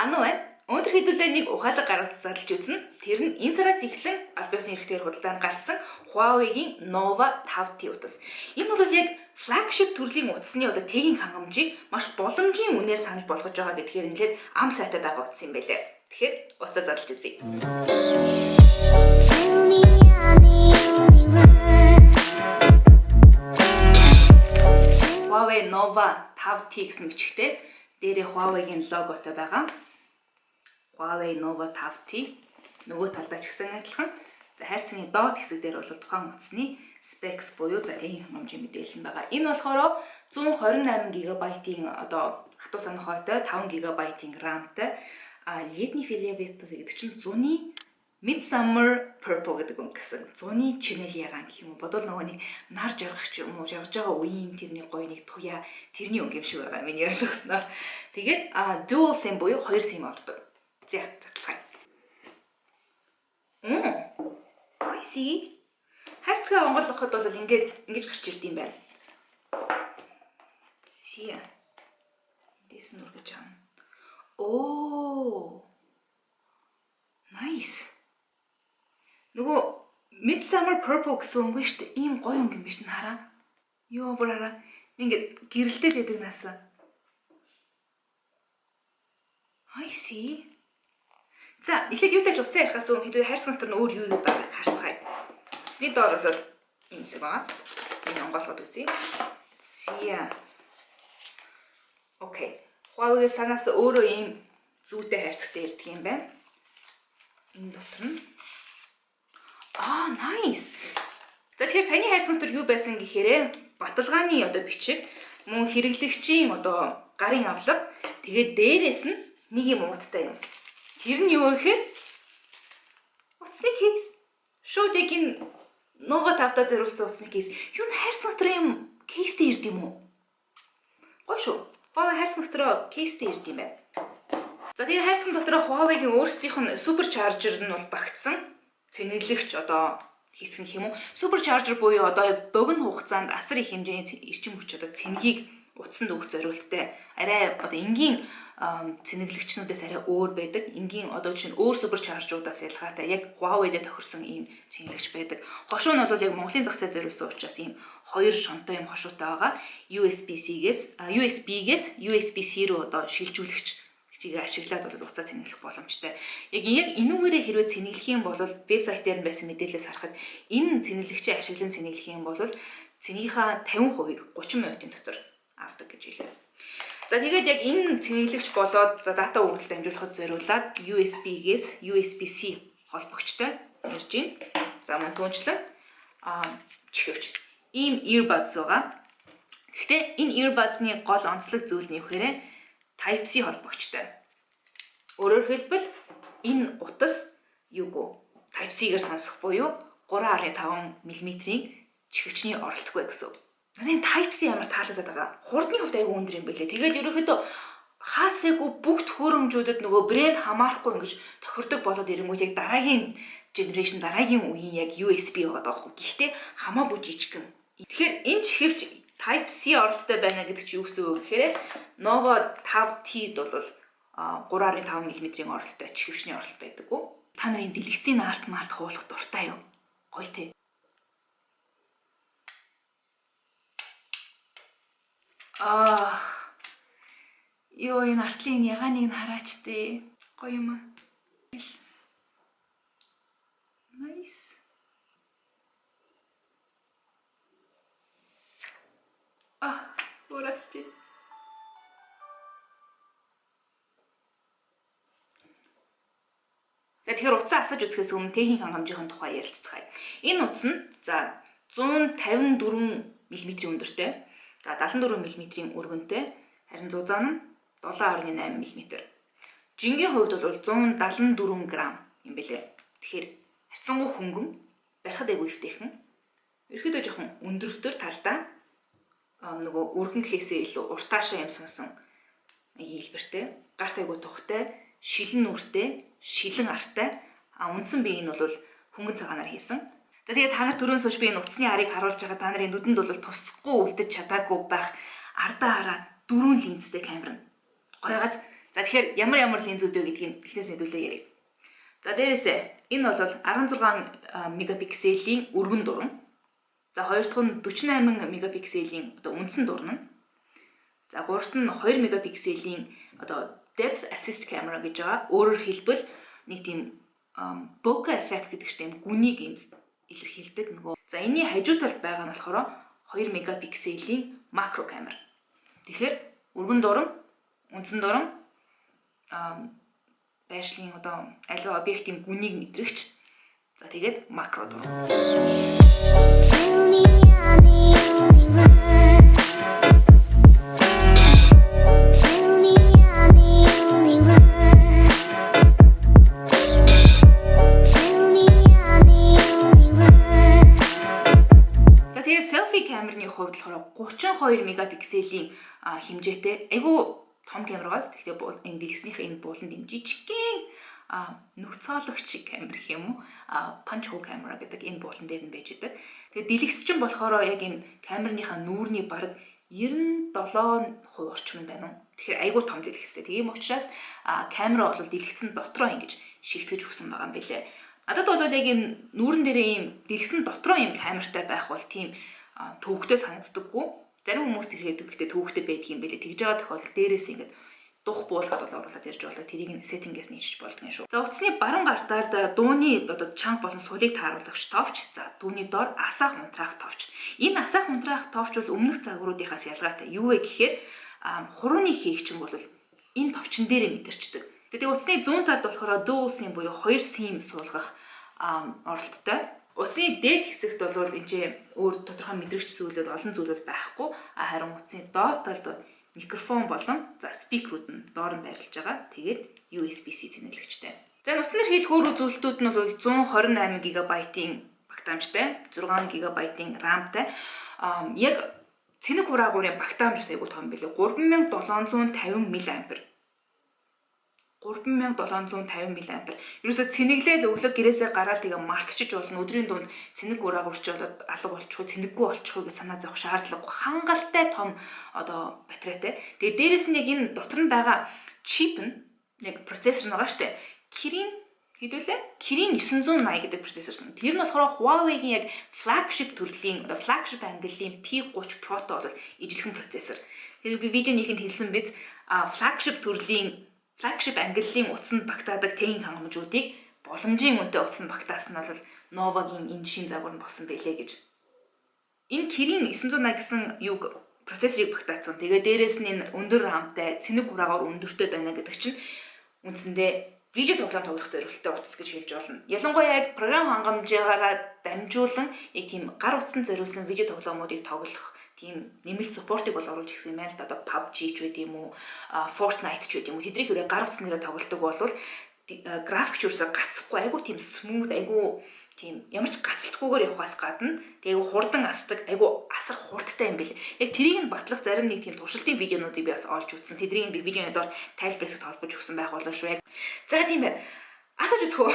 Ану байна. Өнөөдөр хэдүүлээ нэг ухаалаг гаргаж зарлж үзнэ. Тэр нь энэ сараас эхлэн аль биесийн эрхтээр худалдаанд гарсан Huawei-гийн Nova 5T утас. Энэ бол яг flagship төрлийн утасны техник хангамжийг маш боломжийн үнээр санал болгож байгаа гэдгээр нэлээд ам сайтай байгаа утас юм байлээ. Тэгэхээр уцаа зарлж үзье. Huawei Nova 5T гэсэн бичгтэй дээрээ Huawei-гийн логотой байгаа. Huawei Nova 5T нөгөө талдаа ч гэсэн адилхан. За хайрцагны доод хэсэг дээр бол тухайн утасны specs буюу техник хангамжийн мэдээлэл нь байгаа. Энэ болохоор 128 GB-ийн хатуу санах хойтой 5 GB-ийн RAM-тай ледний фиолетовый гэдэг чинь зуны Midsummer Purple гэдэг үг гэсэн. Зуны чинэл ягаан гэх юм уу? Бодвол нөгөө нэг нар жаргах ч юм уу, жаргаж байгаа үеийн тэрний гоё нэг туяа тэрний өнгө юм шиг байгаа. Миний ойлгосноор. Тэгээд dual SIM буюу 2 SIM ордог. За цацгай. I see. Хайрцаг онгойлгоход бол ингэж гарч ирд юм байна. See. Дэс нүргэж аана. Nice. Нөгөө Midsummer Purple гэсэн өнгө шүү дээ. Ийм гоё өнгө юм биш нь хараа. Йоо бүр хараа. Ингээд гэрэлтэй л байдаг наасаа. I see. За, эхлээд юутай л уцаа ярихаас өмнө хэдүүл хайрцаг дотор нь өөр юу байгааг харцгаая. Уцны доор бол энэ хэсэг байгаа. Энэ онгойлгоод үзье. Сия. Окей. Huawei санаас өөрөө ийм зүйтэй хайрцагтай ирдэг юм байна. Энэ дотор нь nice. За тэгэхээр саяны хайрцаг дотор юу байсан гэхээр баталгааны бичиг, мөн хэрэглэгчийн гарын авлага, тэгээд дээрээс нь нэг юм ууттай юм. Тэр нь юу гэхээр утасны кейс. Шууд яг энэ Nova 5-та зориулсан утасны кейс. Юу н хайрцаг дотор юм кейстэй ирд юм уу? Гоё шүү. Huawei хайрцаг дотор кейстэй ирд юм байна. За тэгээ хайрцаг дотор Huawei-гийн өөрсдийнх нь supercharger нь бол багтсан. Цэнэглэгч хийсгэн гэх юм уу? Supercharger буюу богино хугацаанд асар их хэмжээний эрчим хүч цэнэгийг утсанд өгөх зорилттой арай энгийн цэнэглэгчнүүдээс арай өөр байдаг. Энгийн жишээ нь өөр суперчаржуудаас ялгаатай яг Huawei-д тохирсон ийм цэнэглэгч байдаг. Хошуу нь бол яг Монголын зах зээл зориулсан учраас ийм хоёр шонтой юм хошуутай байгаа. USB-гээс USB-C руу шилжүүлэгч ашиглаад уцаа цэнэглэх боломжтой. Яг энүүгээрээ хэрвээ цэнэглэх юм бол вебсайт дээр байсан мэдээлэлээс харахад энэ цэнэглэгчийн ашиглан цэнэглэх юм бол цэнийхээ 50%-ийг 30 минутын дотор авдаг гэж хэлээ. За тэгээд яг энэ цэнэглэгч болоод дата өгөгдөлд дамжуулахад зориулаад USB-гээс USB-C холбогчтой ирж байна. За мөн түүнчлэн чихвч ийм earbuds байгаа. Гэхдээ энэ earbuds-ны гол онцлог зүйл нь юу гэхээр Type-C холбогчтой. Өөрөөр хэлбэл энэ утас Type-C-гээр сонсох буюу 3.5 мм-ийн чихвчний оролтгүй гэсэн. Энэ Type-C ямар таалагдаад байгаа. Хурдны хувьд аягүй өндөр юм билээ. Тэгээд ерөөхдөө хаасаагүй бүгд хөрөмжүүдэд нөгөө брэнд хамаарахгүй ингэж тохирдог болоод ирэнгүүт яг дараагийн generation дараагийн үеийн яг USB байгаа даахгүй. Гэхдээ хамаагүй жижигхэн. Тэгэхээр энэ чихвч Type-C оролттой байна гэдэг чинь юу гэсэн үг гэхээр Nova 5T-д бол 3.5 мм-ийн оролттой чихвчний оролт байдаггүй. Та нарын дэлгэцийн наалт маалт хуулах дуртай юу? Гоё тий. Ёо энэ артлын ягааныг нь хараач тий. Гоё юм аа. Nice. Урасч. За тэгэхээр утсаа асаж үзэхээс өмнө техник хангамжийн тухай ярилцгаая. Энэ утас нь 154 мм өндөртэй, 74 мм өргөнтэй, харин зузаан нь 7.8 мм. Жингийн хувьд бол 174 г юм бэлээ. Тэгэхээр харьцангуй хөнгөн, барихад айгүй өвтэйхэн. Ерөөдөө жоохон өндөрөвтөр талдаа нөгөө өргөн гэхээсээ илүү уртаашаа юм сонсон хэлбэртэй, гарт айгүй тухтай, шилэн нүртэй, шилэн артай, үндсэн бие нь бол хөнгөн цагаанаар хийсэн. За тэгээд та нар түрүүн сууж би энэ утасны арыг харуулж байгаа та нарын нүдэнд бол тусахгүй үлдэж чадаагүй байх ардаа хараа 4 линзтэй камер нь. Гоёгоц За тэгэхээр ямар линзүүд вэ гэдгийг эхнээс нь хэдүүлээ ярив. За дээрээсээ энэ бол 16 мегапикселийн өргөн дуран. За хоёр дахь нь 48 мегапикселийн одоо үндсэн дуран. За гуравт нь 2 мегапикселийн одоо depth assist camera гэж байгаа. Өөрөөр хэлбэл нэг тийм bokeh effect гэдэг чинь гүнийг юм илэрхийлдэг нөгөө. За энэний хажуу талд байгаа нь болохоор 2 мегапикселийн макро камер. Тэгэхээр өргөн дуран, үндсэн дуран, байршлын одоо аливаа объектын гүнийг мэдрэгч. За тэгээд макро дуран. Хувьд болохоор 32 мегапикселийн хэмжээтэй айгүй том камерагаас тэгэхээр энэ дэлгэцнийхээ энэ бууланд энэ жижигхэн нөхцөөлөгч камер гэх юм уу punch hole camera гэдэг энэ буулан дээр нь байж идэг. Тэгээд дэлгэц чинь болохоор яг энэ камерныхаа нүүрний бараг 97% орчим байна уу. Тэгэхээр айгүй том дэлгэцтэй. Тийм учраас камера бол дэлгэцэн дотроо ингэж шилтгэж өгсөн байгаа юм билэ. Надад бол яг энэ нүүрэн дээрээ ийм дэлгэцэн дотроо ийм камертай байх бол тийм төвөгтэй санагддаггүй. Зарим хүмүүс ирэхэд гэхдээ төвөгтэй байдаг юм билээ. Тэгж байгаа тохиолдолд дээрээс ингэж дух буулгад бол оруулаад ирж болоо тэрийг нь сеттингээс нийцэж болдгоо шүү. За утасны баруун гартаад дууны одоо чанга болон сулыг тааруулагч товч, за дууны доор асаах унтраах товч. Энэ асаах унтраах товч бол өмнөх загваруудынхаас ялгаатай. Юу вэ гэхээр хурууны хийгчин бол энэ товчон дээрээ мэдэрчдэг. Тэгээд утасны зүүн талд болохоор dual SIM буюу 2 SIM суулгах оролттой. Утасны дээд хэсэгт бол энэ өөр тодорхой мэдрэгч зүйлүүд олон зүйлүүд байхгүй. Харин утасны доод талд микрофон болон за спикерүүд нь доор нь байрлаж байгаа. Тэгээд USB-C цэнэглэгчтэй. За утасны хэлхүүр үзүүлэлтүүд нь бол 128 ГБ-ийн багтаамжтай, 6 ГБ-ийн RAM-тай. Яг цэнэг хураагуурын багтаамж ус айгүй том билээ. 3750 мА. 3750 мА. Ерөөсө цэнэглэл өглөө гэрээсээ гараад тэгээ мартчих болно. Өдрийн дунд цэнэг ураагуурч болоод алга болчихгүй, цэнэггүй болчихгүй гэж санаа зовох шаардлагагүй. Хангалттай том одоо батарейтай. Тэгээ дээрэс нь яг энэ дотор нь байгаа чип нь яг процессор нь байгаа штэ. Kirin 980 гэдэг процессор. Тэр нь болохоор Huawei-гийн яг flagship төрлийн одоо flagship ангиллын P30 Pro-то бол ижилхэн процессор. Тэр би видеонийхэнд хэлсэн биз flagship төрлийн flagship ангиллын утсанд багтаадаг техник хангамжуудыг боломжийн үнэтэй утсанд багтаасан нь бол Nova-гийн энэ шин загвар нь болсон байлээ гэж. Энэ Kirin 980 гэсэн юг процессорыг багтаасан. Тэгээ дээрээс нь энэ өндөр RAM-тай цэнэг хураагаар өндөртэй байна гэдэг чинь үндсэндээ видео тоглоом тоглох зорилготой утас гэж хэлж болно. Ялангуяа яг програм хангамжаараа дамжуулан яг тийм гар утсанд зориулсан видео тоглоомуудыг тоглох тийм нэмэлт supportыг бол оруулж ирсэн юм байна л да. Одоо PUBG ч байт юм уу, Fortnite ч байт юм уу. Хэдрийг хүрээ гар утснараа тоглодог бол графикч юусаа гацхгүй айгу тийм smooth айгу тийм ямар ч гацалтгүйгээр явахаас гадна тэгээ хурдан асдаг айгу асар хурдтай юм бэл. Яг тэрийг нь батлах зарим нэг тийм туршилтын видеонуудыг би бас олж үзсэн. Тэдрийг би видеоны доор тайлбарлаж толгож өгсөн байх болно шүү. За тийм байна. Асаж үзэх үү?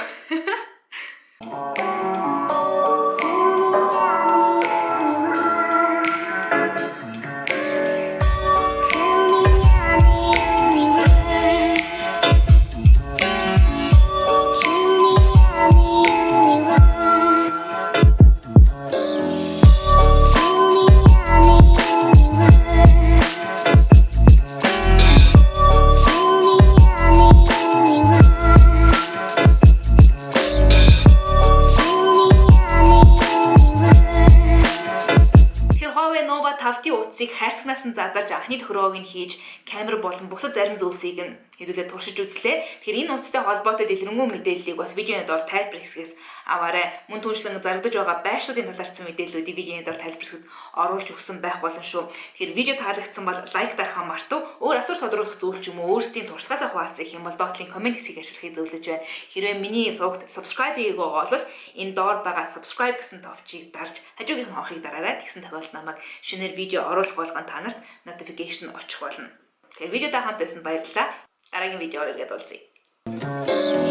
Хайрцагнаас нь задарж анхны тохироог нь хийж камер болон бусад зарим зүйлсийг нь хэдүүлээ туршиж үзлээ. Тэгэхээр энэ утастай холбоотой дэлгэрэнгүй мэдээллийг бас видеоны доор тайлбар хэсгээс аваарай. Мөн түншлэн зарагдаж байгаа байршлуудын талаарсан мэдээллүүдийг видеоны доор тайлбар хэсэгт оруулж өгсөн байх болно шүү. Тэгэхээр видео таалагдсан бол лайк дарахаа мартав. Өөр асууж тодруулах зүйл ч юм уу өөрсдийн туршлагаасаа хуваалцах юм бол доотлын комент хэсгийг ашиглахыг зөвлөж байна. Хэрвээ миний сувагт subscribe хийгээгүй бол энэ доор байгаа subscribe гэсэн товчийг дарж хажуугийнх нь орохыг дараарай. Тэгсэн тохиолдолд намайг шинээр видео оруулах болгон та нарт notification очих болно. Тэгэхээр видеотой хамт байсан баярлалаа. Дараагийн видеоор ирээд уулзъя.